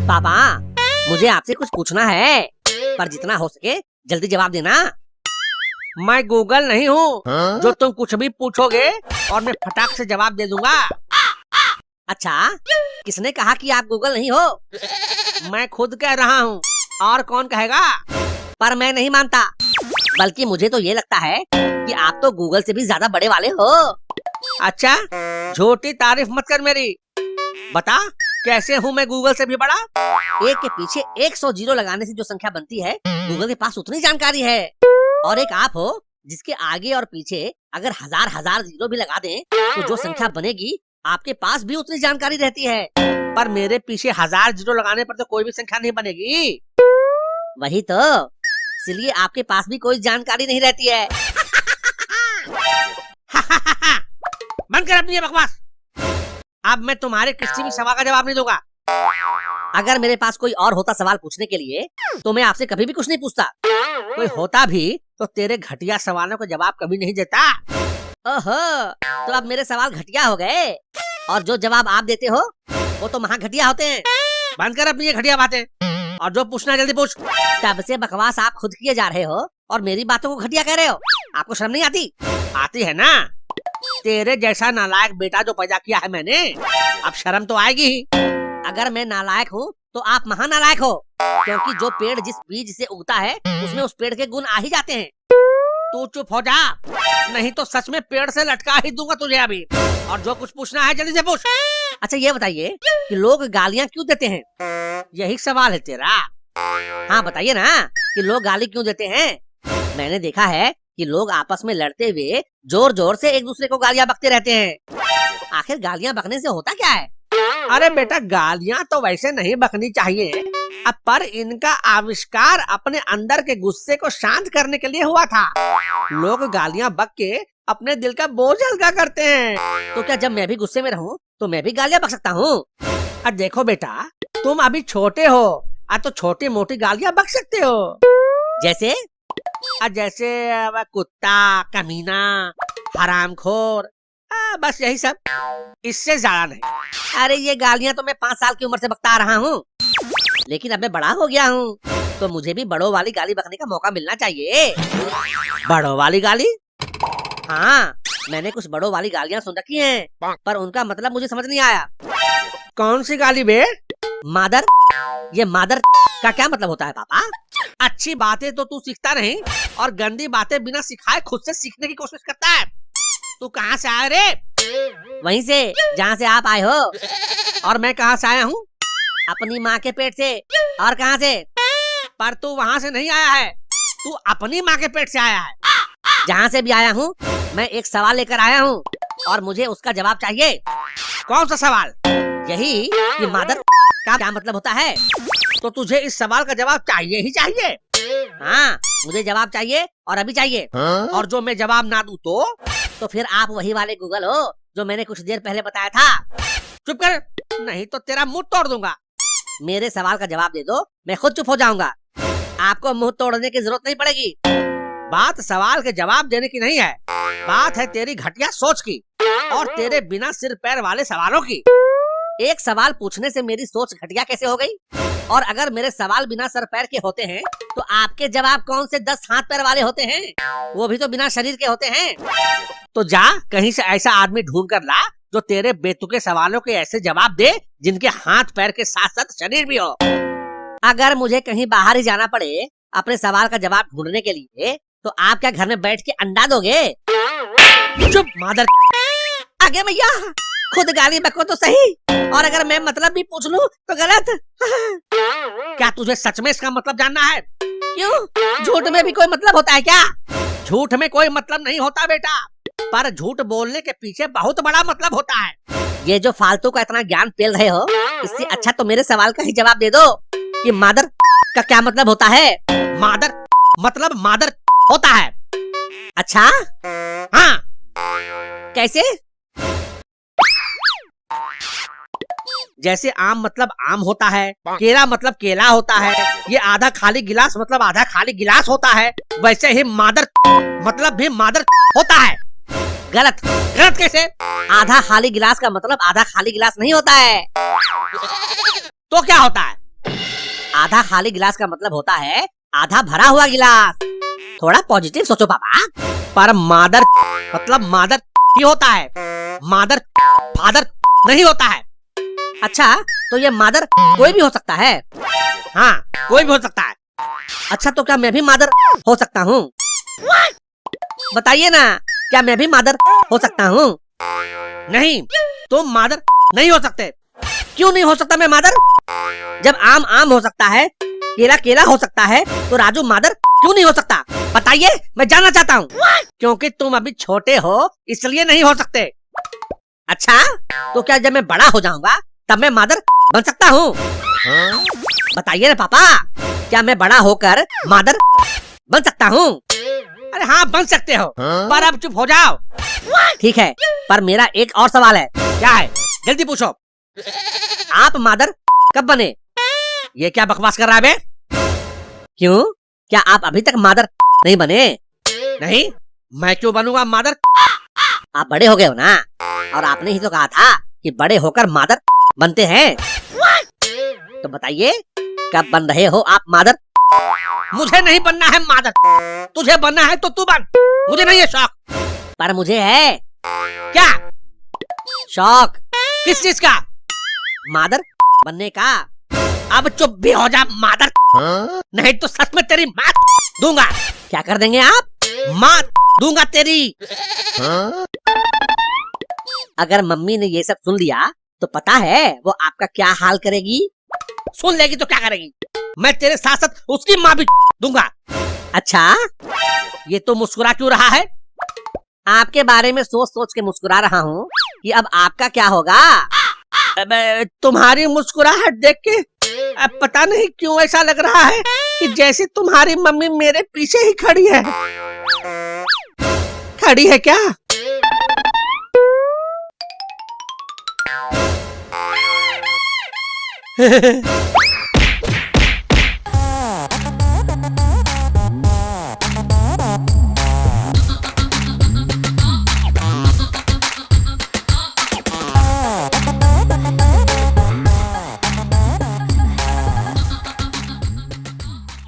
पापा, मुझे आपसे कुछ पूछना है, पर जितना हो सके जल्दी जवाब देना। मैं गूगल नहीं हूँ जो तुम कुछ भी पूछोगे और मैं फटाक से जवाब दे दूंगा। अच्छा, किसने कहा कि आप गूगल नहीं हो? मैं खुद कह रहा हूँ, और कौन कहेगा? पर मैं नहीं मानता, बल्कि मुझे तो ये लगता है कि आप तो गूगल से भी ज्यादा बड़े वाले हो। अच्छा, झूठी तारीफ मत कर मेरी। बता, कैसे हूँ मैं गूगल से भी बड़ा? एक के पीछे 100 जीरो लगाने से जो संख्या बनती है, गूगल के पास उतनी जानकारी है। और एक आप हो जिसके आगे और पीछे अगर हजार हजार जीरो भी लगा दें तो जो संख्या बनेगी आपके पास भी उतनी जानकारी रहती है। पर मेरे पीछे 1000 जीरो लगाने पर तो कोई भी संख्या नहीं बनेगी। वही तो, इसलिए आपके पास भी कोई जानकारी नहीं रहती है। बंद कर अपनी ये बकवास। अब मैं तुम्हारे किसी भी सवाल का जवाब नहीं दूंगा। अगर मेरे पास कोई और होता सवाल पूछने के लिए तो मैं आपसे कभी भी कुछ नहीं पूछता। कोई होता भी तो तेरे घटिया सवालों का जवाब कभी नहीं देता। ओहो, तो अब मेरे सवाल घटिया हो गए, और जो जवाब आप देते हो वो तो महा घटिया होते हैं। बंद कर अपनी ये घटिया बातें, और जो पूछना जल्दी पूछ। तब से बकवास आप खुद किए जा रहे हो और मेरी बातों को घटिया कह रहे हो। आपको शर्म नहीं आती? आती है ना, तेरे जैसा नालायक बेटा जो पैदा किया है मैंने, अब शर्म तो आएगी ही। अगर मैं नालायक हूँ तो आप महानालायक हो, क्योंकि जो पेड़ जिस बीज से उगता है उसमें उस पेड़ के गुण आ ही जाते हैं। तू चुप हो जा, नहीं तो सच में पेड़ से लटका ही दूंगा तुझे अभी। और जो कुछ पूछना है जल्दी से पूछ। अच्छा, ये बताइए कि लोग गालियाँ क्यों देते हैं? यही सवाल है तेरा? हाँ बताइए ना कि लोग गाली क्यों देते हैं। मैंने देखा है कि लोग आपस में लड़ते हुए जोर जोर से एक दूसरे को गालियाँ बकते रहते हैं। आखिर गालियाँ बकने से होता क्या है? अरे बेटा, गालियाँ तो वैसे नहीं बकनी चाहिए, अब पर इनका आविष्कार अपने अंदर के गुस्से को शांत करने के लिए हुआ था। लोग गालियाँ बक के अपने दिल का बोझ हल्का करते हैं। तो क्या जब मैं भी गुस्से में रहूं तो मैं भी गालियाँ बक सकता हूँ? अब देखो बेटा, तुम अभी छोटे हो, अब तो छोटी मोटी गालियाँ बक सकते हो। जैसे कुत्ता, कमीना, हरामखोर, बस यही सब, इससे ज्यादा नहीं। अरे ये गालियाँ तो मैं 5 साल की उम्र से बकता आ रहा हूँ, लेकिन अब मैं बड़ा हो गया हूँ तो मुझे भी बड़ों वाली गाली बकने का मौका मिलना चाहिए। बड़ों वाली गाली? हाँ, मैंने कुछ बड़ों वाली गालियाँ सुन रखी हैं, पर उनका मतलब मुझे समझ नहीं आया। कौन सी गाली बे? मादर। ये मादर का क्या मतलब होता है पापा? अच्छी बातें तो तू सीखता नहीं और गंदी बातें बिना सिखाए खुद से सीखने की कोशिश करता है। तू कहाँ से आया रे? वहीं से जहाँ से आप आए हो। और मैं कहाँ से आया हूँ? अपनी माँ के पेट से। और कहाँ से? पर तू वहाँ से नहीं आया है, तू अपनी माँ के पेट से आया है। जहाँ से भी आया हूँ मैं एक सवाल लेकर आया हूँ और मुझे उसका जवाब चाहिए। कौन सा सवाल? यही कि मादर का क्या मतलब होता है। तो तुझे इस सवाल का जवाब चाहिए ही चाहिए। हाँ, मुझे जवाब चाहिए और अभी चाहिए। और जो मैं जवाब ना दूं तो फिर आप वही वाले गूगल हो जो मैंने कुछ देर पहले बताया था। चुप कर, नहीं तो तेरा मुंह तोड़ दूंगा। मेरे सवाल का जवाब दे दो, मैं खुद चुप हो जाऊंगा। आपको मुंह तोड़ने की जरूरत नहीं पड़ेगी। बात सवाल के जवाब देने की नहीं है, बात है तेरी घटिया सोच की और तेरे बिना सिर पैर वाले सवालों की। एक सवाल पूछने से मेरी सोच घटिया कैसे हो गई? और अगर मेरे सवाल बिना सर पैर के होते हैं तो आपके जवाब कौन से 10 हाथ पैर वाले होते हैं? वो भी तो बिना शरीर के होते हैं। तो जा कहीं से ऐसा आदमी ढूंढ कर ला जो तेरे बेतुके सवालों के ऐसे जवाब दे जिनके हाथ पैर के साथ साथ शरीर भी हो। अगर मुझे कहीं बाहर ही जाना पड़े अपने सवाल का जवाब ढूंढने के लिए तो आप क्या घर में बैठ के अंडा दोगे? चुप मादर। आगे भैया, खुद गाली बको तो सही, और अगर मैं मतलब भी पूछ लूं तो गलत। क्या तुझे सच में इसका मतलब जानना है? क्यों, झूठ में भी कोई मतलब होता है क्या? झूठ में कोई मतलब नहीं होता बेटा, पर झूठ बोलने के पीछे बहुत बड़ा मतलब होता है। ये जो फालतू का इतना ज्ञान पेल रहे हो, इससे अच्छा तो मेरे सवाल का ही जवाब दे दो कि मादर का क्या मतलब होता है। मादर मतलब मादर होता है। अच्छा, हाँ, कैसे? जैसे आम मतलब आम होता है, केला मतलब केला होता है, ये आधा खाली गिलास मतलब आधा खाली गिलास होता है, वैसे ही मादर मतलब भी मादर होता है। गलत। गलत कैसे? आधा खाली गिलास का मतलब आधा खाली गिलास नहीं होता है। तो क्या होता है? आधा खाली गिलास का मतलब होता है आधा भरा हुआ गिलास। थोड़ा पॉजिटिव सोचो पापा। पर मादर मतलब मादर ही होता है, मादर फादर नहीं होता है। अच्छा तो ये मादर कोई भी हो सकता है? हाँ कोई भी हो सकता है। अच्छा तो क्या मैं भी मादर हो सकता हूँ? बताइए ना, क्या मैं भी मादर हो सकता हूँ? नहीं, तुम मादर नहीं हो सकते। क्यों नहीं हो सकता मैं मादर? जब आम आम हो सकता है, केला केला हो सकता है, तो राजू मादर क्यों नहीं हो सकता? बताइए, मैं जानना चाहता हूँ। क्योंकि तुम अभी छोटे हो इसलिए नहीं हो सकते। अच्छा तो क्या जब मैं बड़ा हो जाऊंगा तब मैं मादर बन सकता हूँ? बताइए ना पापा, क्या मैं बड़ा होकर मादर बन सकता हूँ? अरे हाँ बन सकते हो, पर अब चुप हो जाओ। ठीक है, पर मेरा एक और सवाल है। क्या है? जल्दी पूछो। आप मादर कब बने? ये क्या बकवास कर रहा है बे? क्यों, क्या आप अभी तक मादर नहीं बने? नहीं, मैं क्यों बनूंगा मादर? आप बड़े हो गए हो ना, और आपने ही तो कहा था कि बड़े होकर मादर बनते हैं। तो बताइए, कब बन रहे हो आप मादर? मुझे नहीं बनना है मादर, तुझे बनना है तो तू बन, मुझे नहीं है शौक। पर मुझे है। क्या शौक? किस चीज का? मादर बनने का। अब चुप भी हो जा मादर, नहीं तो सच में तेरी मात दूंगा। क्या कर देंगे आप? मात दूंगा तेरी। अगर मम्मी ने ये सब सुन लिया तो पता है वो आपका क्या हाल करेगी? सुन लेगी तो क्या करेगी? मैं तेरे साथ साथ उसकी माँ भी दूंगा। अच्छा, ये तो मुस्कुरा क्यों रहा है? आपके बारे में सोच सोच के मुस्कुरा रहा हूँ कि अब आपका क्या होगा। अब तुम्हारी मुस्कुराहट देख के अब पता नहीं क्यों ऐसा लग रहा है कि जैसे तुम्हारी मम्मी मेरे पीछे ही खड़ी है। खड़ी है क्या?